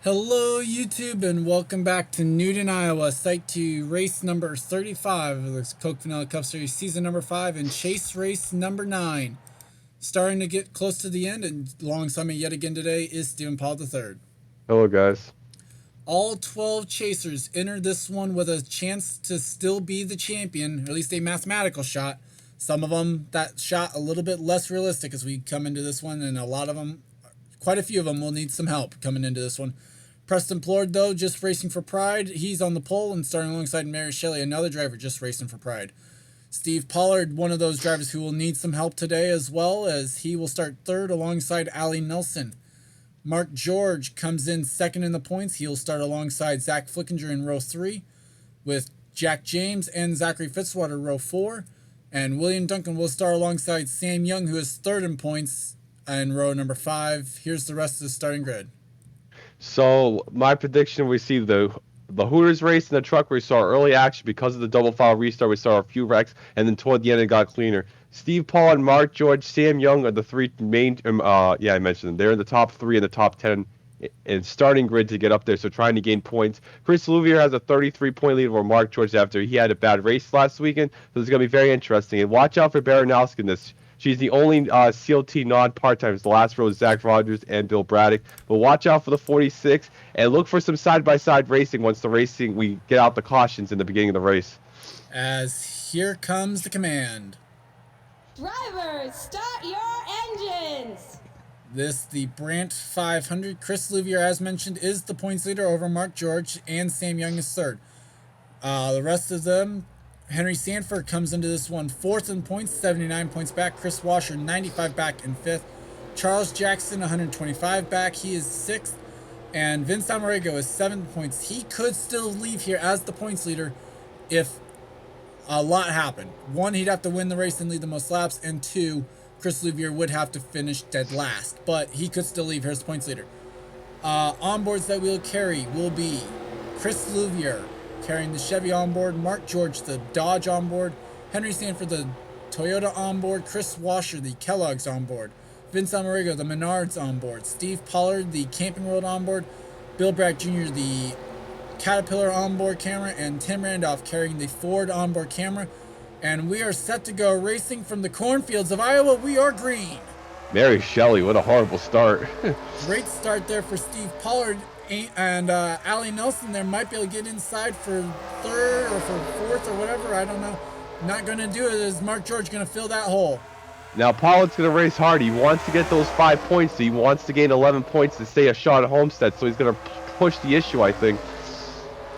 Hello YouTube and welcome back to Newton, Iowa, Site 2, race number 35 of the Coke Vanilla Cup Series, season number 5, and chase race number 9. Starting to get close to the end, and alongside me yet again today is Stephen Paul III. Hello, guys. All 12 chasers enter this one with a chance to still be the champion, or at least a mathematical shot. Some of them, that shot a little bit less realistic as we come into this one, and a lot of them, quite a few of them, will need some help coming into this one. Preston Plord, though, just racing for Pride. He's on the pole and starting alongside Mary Shelley, another driver just racing for Pride. Steve Pollard, one of those drivers who will need some help today, as well as he will start third alongside Allie Nelson. Mark George comes in second in the points. He'll start alongside Zach Flickinger in row 3, with Jack James and Zachary Fitzwater row 4. And William Duncan will start alongside Sam Young, who is third in points, in row number 5. Here's the rest of the starting grid. So my prediction: we see the Hooters race in the truck. We saw early action because of the double file restart. We saw a few wrecks, and then toward the end it got cleaner. Steve Paul and Mark George, Sam Young are the three main. Yeah, I mentioned them. They're in the top 3 in the top 10 in starting grid to get up there. So trying to gain points. Chris Louvier has a 33-point lead over Mark George after he had a bad race last weekend. So it's going to be very interesting. And watch out for Baranowski in this. She's the only CLT non-part-time. The last row is Zach Rogers and Bill Braddock. But watch out for the 46 and look for some side-by-side racing once we get out the cautions in the beginning of the race. As here comes the command. Drivers, start your engines! The Brandt 500. Chris Louvier, as mentioned, is the points leader over Mark George, and Sam Young is third. The rest of them, Henry Sanford comes into this one fourth in points, 79 points back. Chris Washer, 95 back in fifth. Charles Jackson, 125 back. He is sixth. And Vince Amarego is 7 points. He could still leave here as the points leader if a lot happened. One, he'd have to win the race and lead the most laps, and two, Chris Louvier would have to finish dead last, but he could still leave here as points leader. Onboards that we'll carry will be Chris Louvier carrying the Chevy onboard, Mark George the Dodge onboard, Henry Sanford the Toyota onboard, Chris Washer the Kellogg's onboard, Vince Amarego the Menards onboard, Steve Pollard the Camping World onboard, Bill Bragg Jr. the Caterpillar onboard camera, and Tim Randolph carrying the Ford onboard camera. And we are set to go racing from the cornfields of Iowa. We are green. Mary Shelley, what a horrible start. Great start there for Steve Pollard, and Allie Nelson there might be able to get inside for third or for fourth or whatever. I don't know. Not going to do it. Is Mark George going to fill that hole? Now, Pollard's going to race hard. He wants to get those 5 points. So he wants to gain 11 points to stay a shot at Homestead. So he's going to push the issue, I think.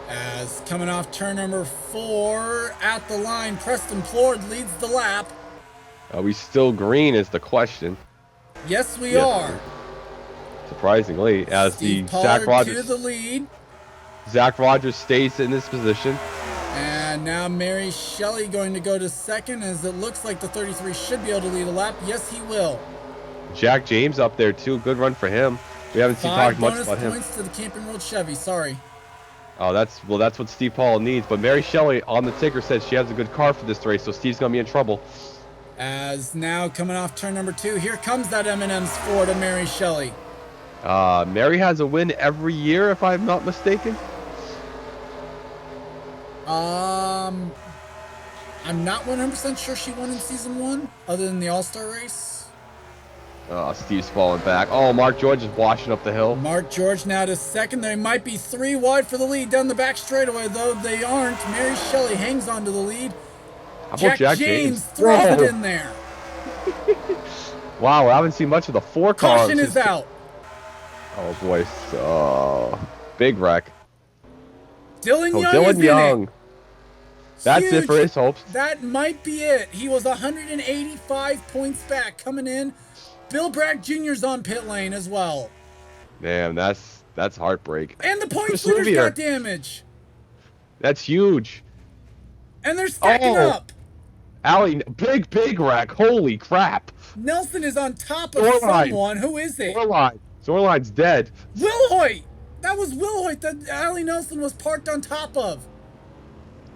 As coming off turn number 4 at the line, Preston Plord leads the lap. Are we still green is the question. Yes, we are. Surprisingly, as Steve the Pollard Zach Rogers to the lead. Zach Rogers stays in this position. And now Mary Shelley going to go to second, as it looks like the 33 should be able to lead a lap. Yes, he will. Jack James up there too. Good run for him. We haven't seen talked much about him. 5 bonus points to the Camping World Chevy. Sorry. Oh, that's what Steve Paul needs. But Mary Shelley on the ticker says she has a good car for this race, so Steve's gonna be in trouble. As now coming off turn number 2, here comes that M&M's Ford of Mary Shelley. Mary has a win every year, if I'm not mistaken. I'm not 100% sure she won in season 1, other than the All-Star race. Steve's falling back. Oh, Mark George is washing up the hill. Mark George now to second. They might be 3 wide for the lead down the back straightaway, though they aren't. Mary Shelley hangs on to the lead. How about Jack James throws it in there. Wow, I haven't seen much of the 4 cars. Caution is out. Oh boy, big wreck. Dylan Young Dylan is Young. in it. That's Huge. it for his hopes. That might be it. He was 185 points back coming in. Bill Bragg Jr.'s on pit lane as well. Damn, that's heartbreak. And the points Chris leader's Louvier. got damage. That's huge. And they're stacking up. Allie, big wreck. Holy crap. Nelson is on top of Shoreline. someone. Who is it? Zorline's dead. Wilhoit. That was Wilhoit that Allie Nelson was parked on top of.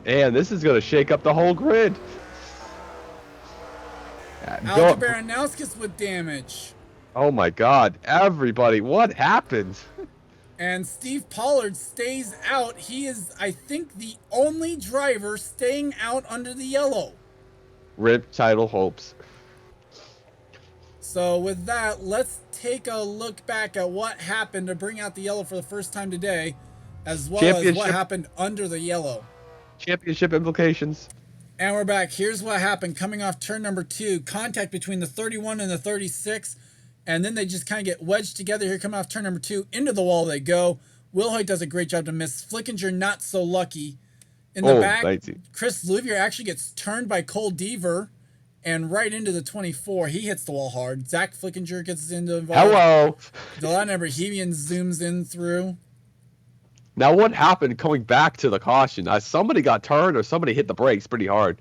And this is going to shake up the whole grid. Alka Baranowskis with damage. Oh my God. Everybody, what happened? And Steve Pollard stays out. He is, I think, the only driver staying out under the yellow. Rip title hopes. So with that, let's take a look back at what happened to bring out the yellow for the first time today, as well as what happened under the yellow. Championship implications. And we're back. Here's what happened coming off turn number 2. Contact between the 31 and the 36. And then they just kind of get wedged together here coming off turn number 2. Into the wall they go. Wilhoit does a great job to miss. Flickinger not so lucky. In the back, 19. Chris Louvier actually gets turned by Cole Deaver and right into the 24. He hits the wall hard. Zach Flickinger gets involved. Hello. Delana Bohemian zooms in through. Now, what happened coming back to the caution? Somebody got turned or somebody hit the brakes pretty hard.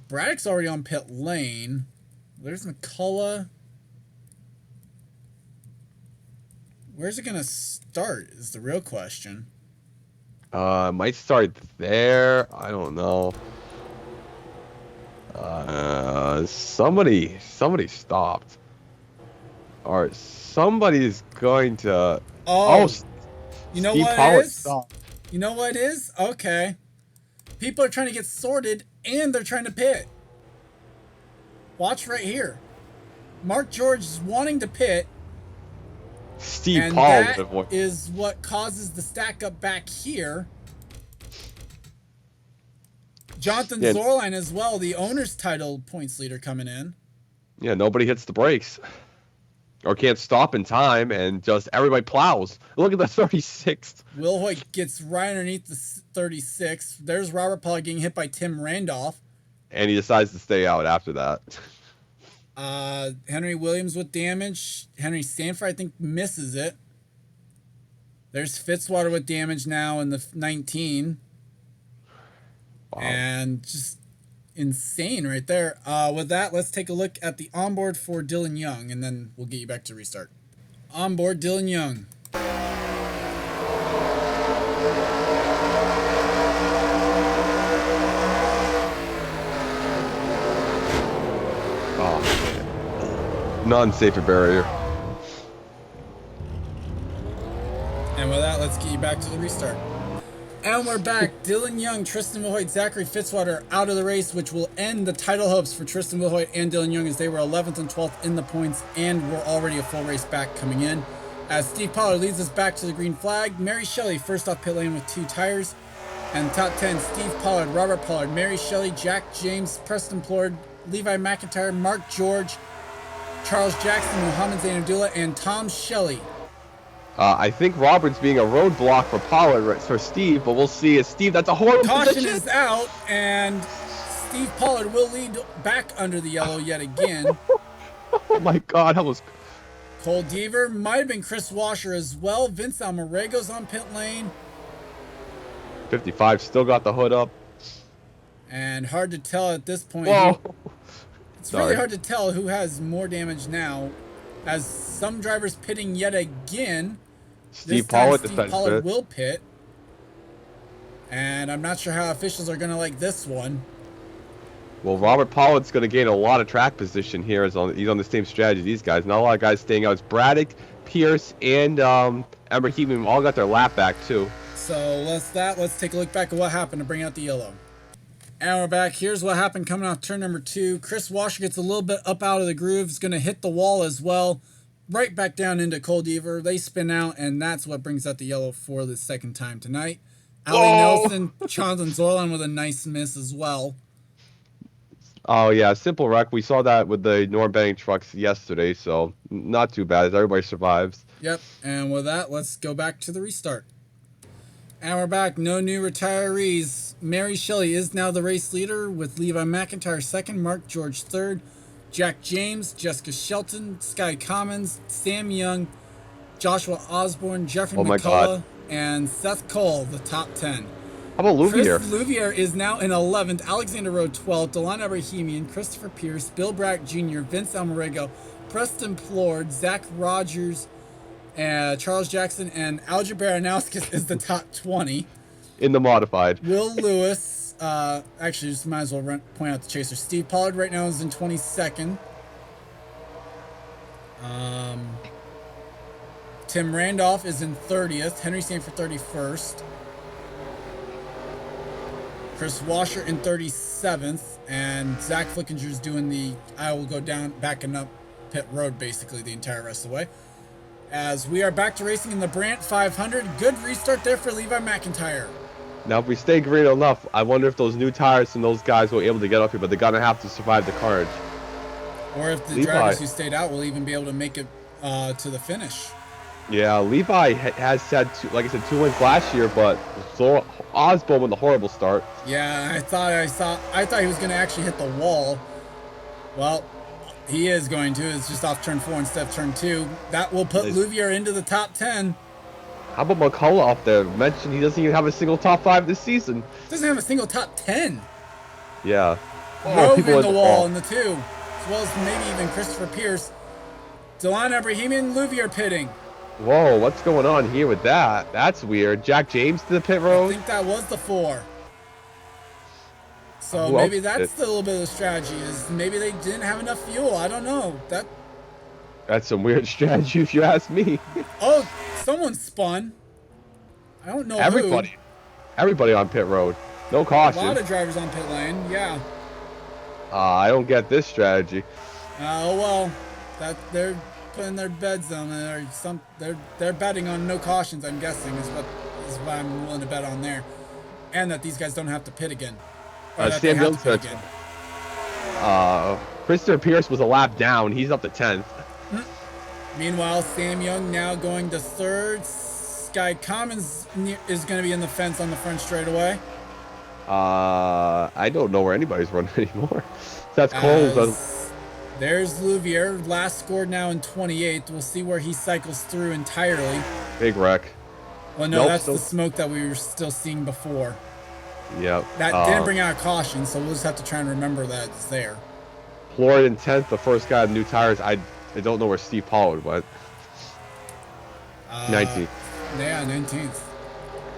Braddock's already on pit lane. There's McCullough. Where's it going to start is the real question. Might start there. I don't know. Somebody stopped. Or somebody's going to... You know Steve what Pollard it is? stopped. You know what it is? Okay. People are trying to get sorted and they're trying to pit. Watch right here. Mark George is wanting to pit. Steve and Pollard. that is what causes the stack up back here. Jonathan Zorline as well, the owner's title points leader coming in. Yeah, nobody hits the brakes. Or can't stop in time, and just everybody plows. Look at the 36th. Wilhoit gets right underneath the 36. There's Robert Pollard getting hit by Tim Randolph. And he decides to stay out after that. Henry Williams with damage. Henry Sanford, I think, misses it. There's Fitzwater with damage now in the 19. Wow. And just insane right there. With that, let's take a look at the onboard for Dylan Young, and then we'll get you back to restart. Onboard Dylan Young. Oh, non-safer barrier. And with that, let's get you back to the restart. And we're back. Dylan Young, Tristan Wilhoit, Zachary Fitzwater out of the race, which will end the title hopes for Tristan Wilhoit and Dylan Young, as they were 11th and 12th in the points and were already a full race back coming in. As Steve Pollard leads us back to the green flag. Mary Shelley first off pit lane with 2 tires. And top 10, Steve Pollard, Robert Pollard, Mary Shelley, Jack James, Preston Plord, Levi McIntyre, Mark George, Charles Jackson, Muhammad Zainabdullah, and Tom Shelley. I think Robert's being a roadblock for Pollard for Steve, but we'll see. Steve, that's a horrible Caution position. is out, and Steve Pollard will lead back under the yellow yet again. Oh my God, that was... Cole Deaver, might have been Chris Washer as well. Vince Almarego's on pit lane. 55 still got the hood up. And hard to tell at this point. Whoa. It's really hard to tell who has more damage now, as some drivers pitting yet again. Steve Pollard will pit. And I'm not sure how officials are going to like this one. Well, Robert Pollard's going to gain a lot of track position here. He's on the same strategy as these guys. Not a lot of guys staying out. It's Braddock, Pierce, and Ember Heatman all got their lap back, too. So let's take a look back at what happened to bring out the yellow. And we're back. Here's what happened coming off turn number 2. Chris Washer gets a little bit up out of the groove. He's going to hit the wall as well. Right back down into Cole Deaver. They spin out, and that's what brings out the yellow for the second time tonight. Ali Nelson, Jonathan Zorlan with a nice miss as well. Oh, yeah, simple wreck. We saw that with the Norm Benning trucks yesterday, so not too bad. Everybody survives. Yep, and with that, let's go back to the restart. And we're back. No new retirees. Mary Shelley is now the race leader with Levi McIntyre second, Mark George third, Jack James, Jessica Shelton, Sky Commons, Sam Young, Joshua Osborne, Jeffrey McCullough, and Seth Cole, the top 10. How about Louvier? Chris Louvier is now in 11th, Alexander Rowe 12th, Delon Abrahamian, Christopher Pierce, Bill Brack Jr., Vince Almarego, Preston Plord, Zach Rogers, Charles Jackson, and Alger Baranowskis is the top 20. In the modified. Will Lewis, actually, just might as well point out the chaser. Steve Pollard right now is in 22nd. Tim Randolph is in 30th. Henry Stanford 31st. Chris Washer in 37th. And Zach Flickinger's doing the I will go down, backing up pit road basically the entire rest of the way. As we are back to racing in the Brandt 500. Good restart there for Levi McIntyre. Now, if we stay green enough, I wonder if those new tires and those guys will be able to get up here, but they're going to have to survive the carnage. Or if the drivers who stayed out will even be able to make it to the finish. Yeah, Levi has had, like I said, 2 wins last year, but Osborne with a horrible start. Yeah, I thought he was going to actually hit the wall. Well, he is going to. It's just off turn 4 instead of turn 2. That will put Louvier into the top 10. How about McCullough up there? Mentioned he doesn't even have a single top 5 this season. Doesn't have a single top 10. Yeah. Rove in the wall in the 2. As well as maybe even Christopher Pierce. Delon Abrahamian, Louvier pitting. Whoa, what's going on here with that? That's weird. Jack James to the pit road? I think that was the 4. So maybe that's a little bit of the strategy, is maybe they didn't have enough fuel. I don't know. That's some weird strategy if you ask me. Oh, someone spun. I don't know Everybody. who. Everybody on pit road. No caution. A lot of drivers on pit lane, yeah. I don't get this strategy. Oh well, they're putting their bets on there. They're betting on no cautions. I'm guessing is what I'm willing to bet on there, and that these guys don't have to pit again. Sam Young's Christopher Pierce was a lap down. He's up to 10th. Meanwhile, Sam Young now going to 3rd. Sky Commons is going to be in the fence on the front straightaway. I don't know where anybody's running anymore. That's cold. There's Louvier, last scored now in 28th. We'll see where he cycles through entirely. Big wreck. Well, no, that's the smoke that we were still seeing before. Yep. That didn't bring out a caution, so we'll just have to try and remember that it's there. Floyd in 10th, the first guy with new tires. I don't know where Steve Pollard went. 19th. Yeah, 19th.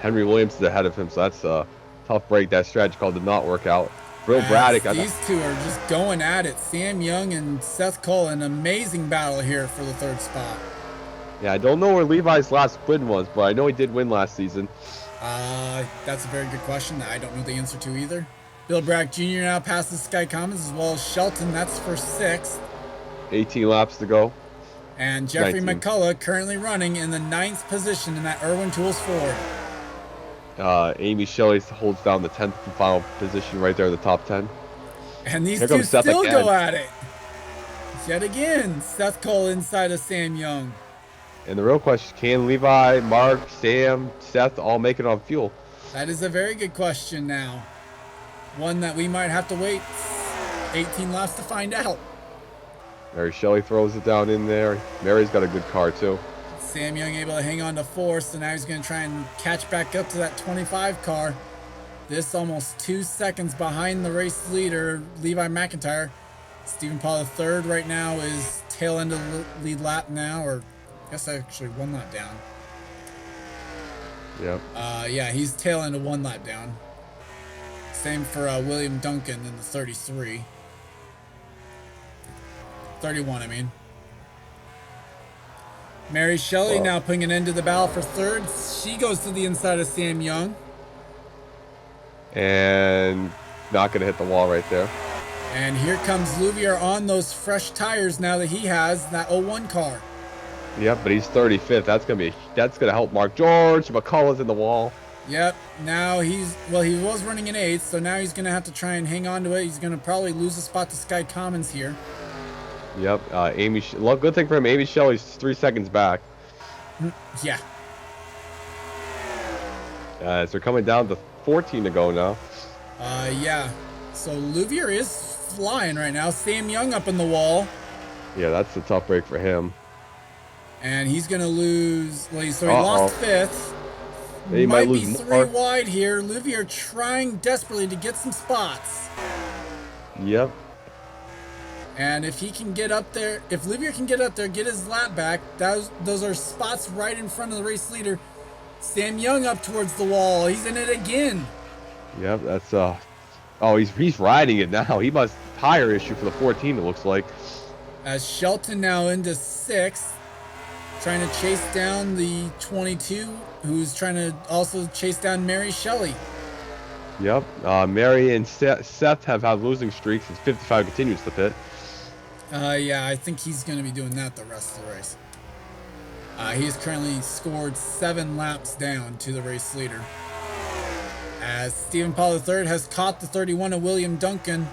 Henry Williams is ahead of him, so that's a tough break. That strategy call did not work out. Bill Braddock. These two are just going at it. Sam Young and Seth Cole, an amazing battle here for the 3rd spot. Yeah, I don't know where Levi's last win was, but I know he did win last season. That's a very good question that I don't know the answer to either. Bill Bragg Jr. now passes Sky Commons as well as Shelton. That's for 6th. 18 laps to go. And Jeffrey McCullough currently running in the 9th position in that Irwin Tools Ford. Amy Shelley holds down the 10th and final position right there in the top 10. And these two still go at it. Yet again, Seth Cole inside of Sam Young. And the real question, can Levi, Mark, Sam, Seth all make it on fuel? That is a very good question now. One that we might have to wait 18 laps to find out. Mary Shelley throws it down in there. Mary's got a good car too. Sam Young able to hang on to 4th, so now he's going to try and catch back up to that 25 car. This almost 2 seconds behind the race leader, Levi McIntyre. Stephen Paul III right now is tail end of the lead lap now, or I guess actually 1 lap down. Yep. Yeah, he's tail end of 1 lap down. Same for William Duncan in the 33. 31, I mean. Mary Shelley now putting an end to the battle for 3rd. She goes to the inside of Sam Young. And not going to hit the wall right there. And here comes Louvier on those fresh tires now that he has that 01 car. Yep, but he's 35th. That's gonna help Mark George. McCullough's in the wall. Yep. Now he was running in 8th, so now he's gonna have to try and hang on to it. He's gonna probably lose a spot to Sky Commons here. Yep. Good thing for him. Amy Shelley's 3 seconds back. Yeah. So they're coming down to 14 to go now. Yeah. So Louvier is flying right now. Sam Young up in the wall. Yeah, that's a tough break for him. And he's going to lose. Well, he lost 5th. He might lose be 3 more. wide here. Louvier trying desperately to get some spots. Yep. And if he can get up there, if Louvier can get up there, get his lap back, those are spots right in front of the race leader. Sam Young up towards the wall. He's in it again. Yep, that's oh, he's riding it now. He must tire issue for the 14, it looks like. As Shelton now into 6th. trying to chase down the 22, who's trying to also chase down Mary Shelley. Yep. Mary and Seth have had losing streaks as 55 continues to pit. Yeah, I think he's going to be doing that the rest of the race. He has currently scored 7 laps down to the race leader. As Stephen Paul III has caught the 31 of William Duncan.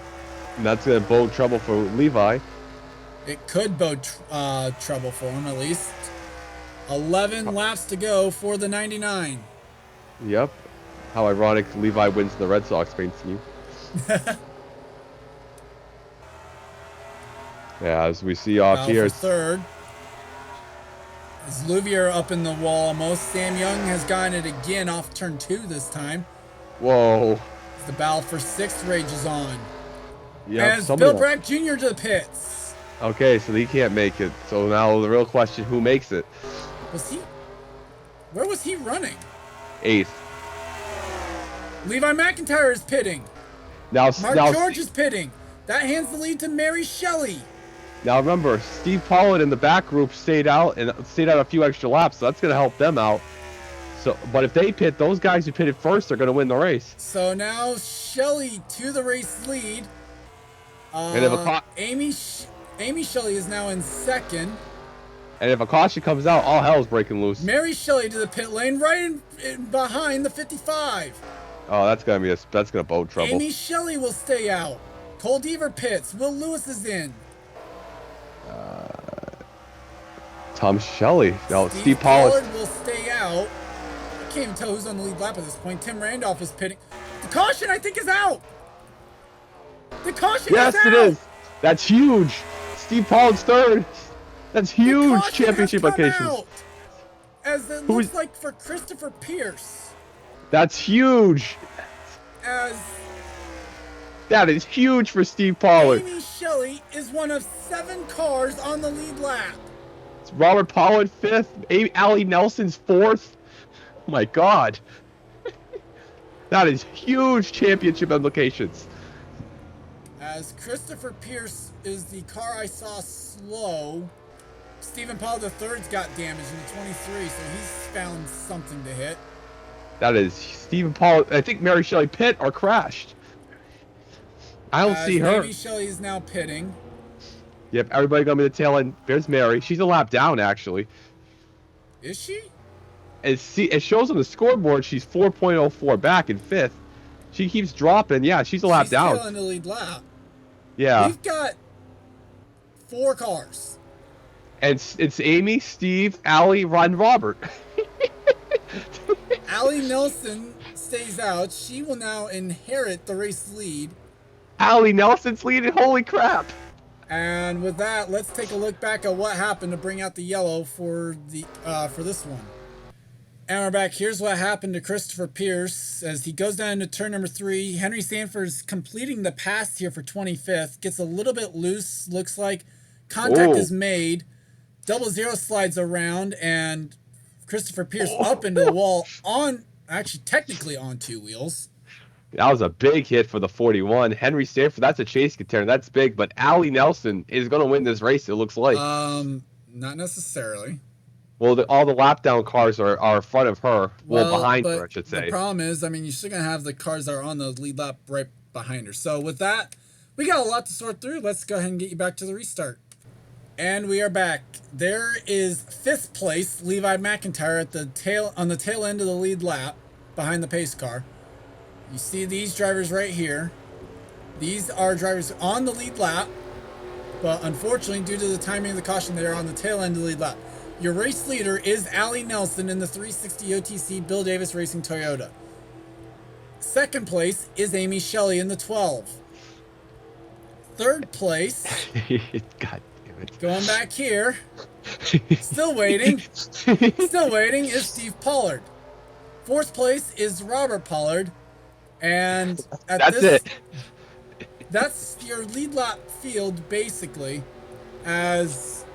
And that's going to bode trouble for Levi. It could bode trouble for him, at least. 11 laps to go for the 99. Yep. How ironic Levi wins the Red Sox paint scheme. Yeah, as we see off here. For third. As Louvier up in the wall almost. Sam Young has gotten it again off turn 2 this time. Whoa. As the battle for 6th rages on. Yeah. As Bill Brandt Jr. to the pits. Okay, so he can't make it. So now the real question, who makes it? Where was he running? 8th. Levi McIntyre is pitting. Mark George is pitting. That hands the lead to Mary Shelley. Now remember, Steve Pollard in the back group stayed out a few extra laps, so that's going to help them out. So, but if they pit, those guys who pitted first are going to win the race. So now Shelley to the race lead. And if Amy Shelley is now in second. And if a caution comes out, all hell is breaking loose. Mary Shelley to the pit lane, right in behind the 55. Oh, that's gonna bode trouble. Amy Shelley will stay out. Cole Deaver pits. Will Lewis is in. Tom Shelley. No, Steve Pollard will stay out. I can't even tell who's on the lead lap at this point. Tim Randolph is pitting. The caution, I think, is out. The caution is out. Yes, it is. That's huge. Steve Pollard's third. That's huge championship implications. As it looks like for Christopher Pierce. That's huge. That is huge for Steve Pollard. Amy Shelley is one of 7 cars on the lead lap. It's Robert Pollard 5th. Allie Nelson's 4th. Oh my God. That is huge championship implications. As Christopher Pierce is the car I saw slow. Stephen Pollard III's got damage in the 23, so he's found something to hit. That is Stephen Pollard. I think Mary Shelley pit or crashed. I don't see her. Mary Shelley is now pitting. Yep, everybody gonna be the tail end. There's Mary. She's a lap down, actually. Is she? It shows on the scoreboard she's 4.04 back in 5th. She keeps dropping. Yeah, she's a lap down. She's still in the lead lap. Yeah. We've got 4 cars. And it's Amy, Steve, Allie, Ron, Robert. Allie Nelson stays out. She will now inherit the race lead. Allie Nelson's leading. Holy crap. And with that, let's take a look back at what happened to bring out the yellow for this one. And we're back. Here's what happened to Christopher Pierce as he goes down into turn number 3. Henry Sanford's completing the pass here for 25th. Gets a little bit loose, looks like. Contact is made. 00 slides around, and Christopher Pierce up into the wall technically on 2 wheels. That was a big hit for the 41. Henry Sanford, that's a chase contender. That's big, but Allie Nelson is going to win this race, it looks like. Not necessarily. Well, all the lap down cars are in front of her. Well, behind her, I should say. The problem is, you're still going to have the cars that are on the lead lap right behind her. So with that, we got a lot to sort through. Let's go ahead and get you back to the restart. And we are back. There is 5th place, Levi McIntyre on the tail end of the lead lap behind the pace car. You see these drivers right here. These are drivers on the lead lap, but unfortunately, due to the timing of the caution, they are on the tail end of the lead lap. Your race leader is Allie Nelson in the 360 OTC Bill Davis Racing Toyota. 2nd place is Amy Shelley in the 12. 3rd place. God. Going back here, still waiting is Steve Pollard. 4th place is Robert Pollard, and that's your lead lap field basically, as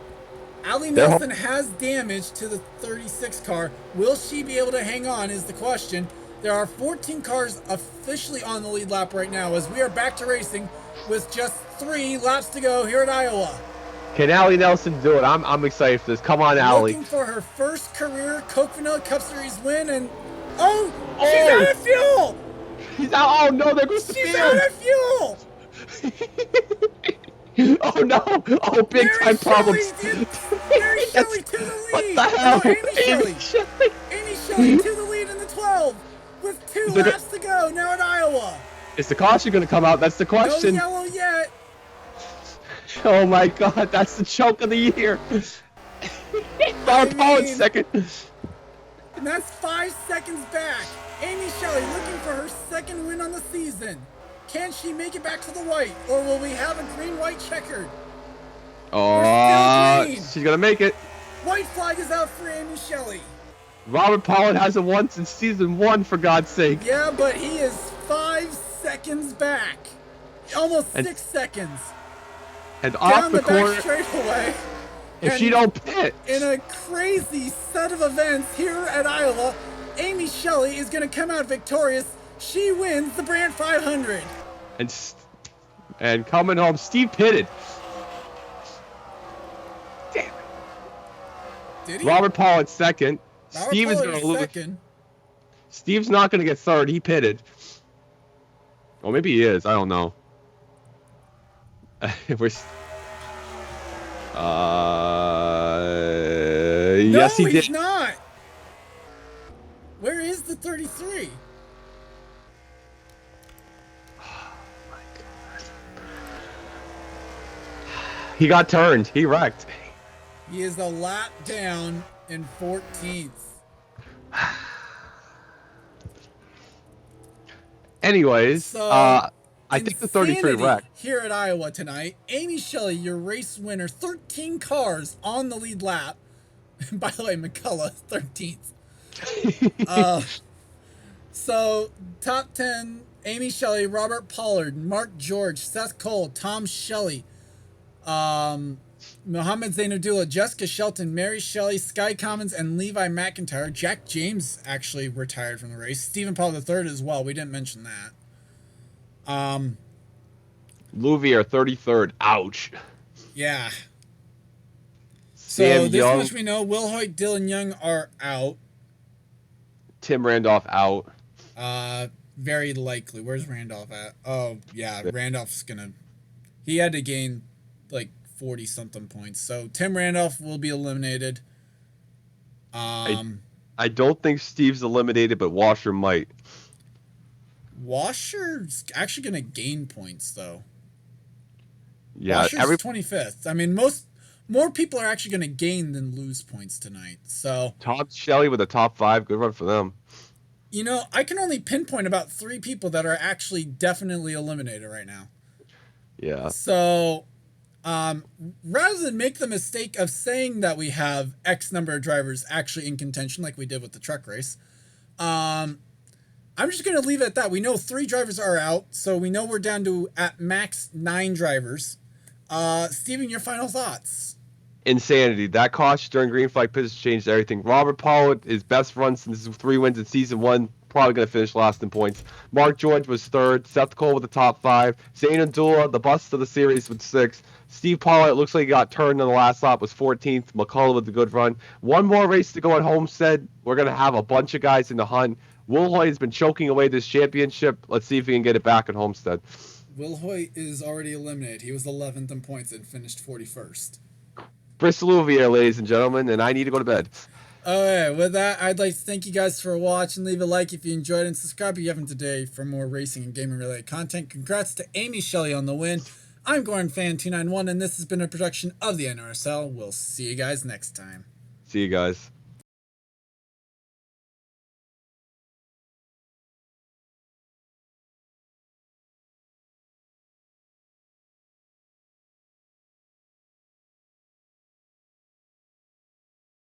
Allie Nelson has damage to the 36 car. Will she be able to hang on is the question. There are 14 cars officially on the lead lap right now as we are back to racing with just 3 laps to go here at Iowa. Can Allie Nelson do it? I'm excited for this. Come on, Allie. Looking for her first career Coke Vanilla Cup Series win, and oh, she's Oh! out of fuel! He's out. Oh no, there goes the She's field. out of fuel! Oh no! Oh, big time problems. Mary Shelley to the What lead! the hell? No, Amy Shelley! Shelley. Amy Shelley to the lead in the 12 with 2 laps to go now at Iowa. Is the caution going to come out? That's the No question. yellow yet. Oh my God, that's the choke of the year. Paul in second. And that's 5 seconds back. Amy Shelley looking for her second win on the season. Can she make it back to the white, or will we have a green-white checkered? Oh, green. she's gonna make it. White flag is out for Amy Shelley. Robert Pollard hasn't won since season 1, for God's sake. Yeah, but he is 5 seconds back. Almost 6 seconds. And Down off the corner, back straightaway. if she don't pit. In a crazy set of events here at Iowa, Amy Shelley is going to come out victorious. She wins the Brandt 500. And coming home, Steve pitted. Damn it. Did he? Robert Pollard second. Robert Steve is Pollard going to lose. second. Steve's not going to get third. He pitted. Or maybe he is. I don't know. We're. Yes, he No, did. he's not. Where is the 33? He got turned. He wrecked. He is a lap down in 14th. Anyways, So, I think the 33 insanity wrecked. here at Iowa tonight. Amy Shelley, your race winner, 13 cars on the lead lap. By the way, McCullough, 13th. So, top 10, Amy Shelley, Robert Pollard, Mark George, Seth Cole, Tom Shelley, Mohammed Zainadullah, Jessica Shelton, Mary Shelley, Sky Commons, and Levi McIntyre. Jack James actually retired from the race. Stephen Paul III as well. We didn't mention that. Louvier 33rd. Ouch. Yeah. Sam So this Young, much we know. Will Hoyt, Dylan Young are out. Tim Randolph out. Very likely. Where's Randolph at? Oh, yeah. Randolph's gonna... He had to gain like 40 something points. So Tim Randolph will be eliminated. I don't think Steve's eliminated, but Washer might. Washer's actually gonna gain points though. Yeah, Washer's 25th. I mean, more people are actually gonna gain than lose points tonight. So Tom Shelley with a top 5. Good run for them. you know, I can only pinpoint about 3 people that are actually definitely eliminated right now. Yeah. So, rather than make the mistake of saying that we have X number of drivers actually in contention, like we did with the truck race, I'm just going to leave it at that. We know 3 drivers are out, so we know we're down to at max 9 drivers. Steven, your final thoughts? Insanity. That caution during green flag pits changed everything. Robert Pollard, his best run since 3 wins in season 1. Probably going to finish last in points. Mark George was 3rd. Seth Cole with the top 5. Zayn Abdullah, the bust of the series, with 6th. Steve Pollard, it looks like he got turned in the last lap, was 14th. McCullough with a good run. One more race to go at Homestead. We're going to have a bunch of guys in the hunt. Will Hoyt has been choking away this championship. Let's see if he can get it back at Homestead. Will Hoyt is already eliminated. He was 11th in points and finished 41st. Bristol Louvier, ladies and gentlemen, and I need to go to bed. Alright, with that, I'd like to thank you guys for watching. Leave a like if you enjoyed and subscribe if you haven't today for more racing and gaming related content. Congrats to Amy Shelley on the win. I'm Gordon Fan291 and this has been a production of the NRSL. We'll see you guys next time. See you guys.